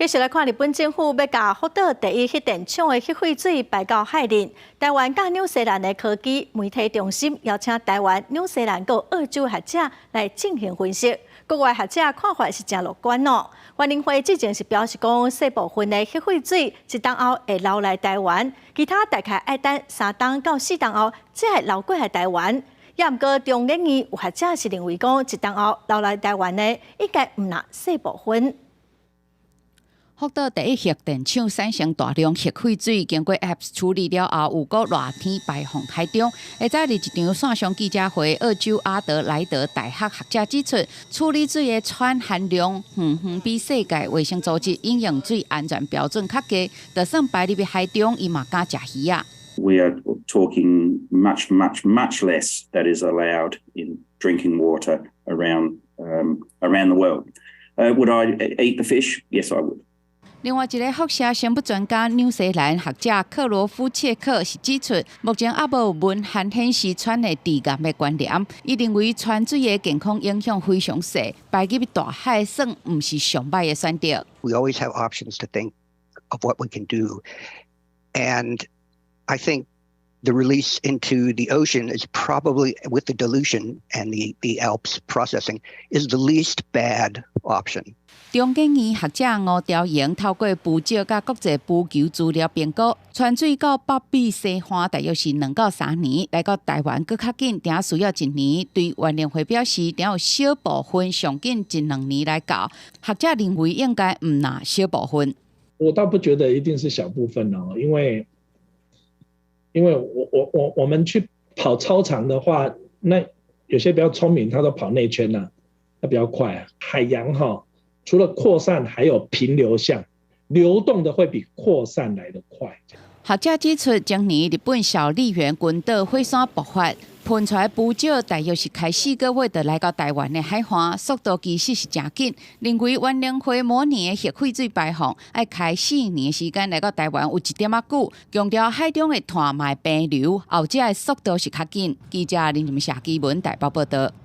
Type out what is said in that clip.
继续来看日本政府要把福岛第一核电厂的核废水排到海里。台湾甲纽西兰的科技媒体中心邀请台湾、纽西兰和澳洲学者来进行分析。国外学者看法是真乐观哦。原能会之前是表示讲，小部分的核废水一冬后会流来台湾，其他大概要等3冬到4冬后才会流过来台湾。也毋过，中研院有学者是认为讲，一冬后流来台湾的应该唔那小部分。福岛第一核电厂产生大量核废水，经过 APS 处理了后，有个热天排放海中。下早日一场线上记者会，澳洲阿德莱德大学学者指出，处理水的氚含量远比世界卫生组织饮用水安全标准较低，就算排入海中，伊嘛敢食鱼啊。We are talking much less that is allowed in drinking water around the world. Would I eat the fish? Yes, I would. 另外一个辐射生物专家纽西兰学者克罗夫切克是指出，目前还无有文献显示氚的致癌的关联。伊认为氚水的健康影响非常小，排入大海算唔是上歹的选择。We always have options to think of what we can do, and I think the release into the ocean is probably, with the dilution and the ALPS processing, is the least bad option. 中研院学者吴朝阳透过捕照甲国际捕求资料评估，泉水到北美西岸大约是2到3年，来到台湾更较紧，定需要1年。对原联会表示，定有小部分上紧1-2年来到。学者认为应该唔拿小部分。我倒不觉得一定是小部分哦，因为我们去跑操场的话，那有些比较聪明，他都跑内圈啊，那比较快啊。海洋除了扩散，还有平流向，流动的会比扩散来得快。学者指出，今年日本小笠原群岛火山爆发，喷出来捕照大约是开4个月就来到台湾的海岸，速度其实是真紧。认为原能会每年的核废水排放要开4年的时间来到台湾有1点仔久，强调海中的碳嘛会平流，后者的速度是较紧。记者林俊霞基文台北报道。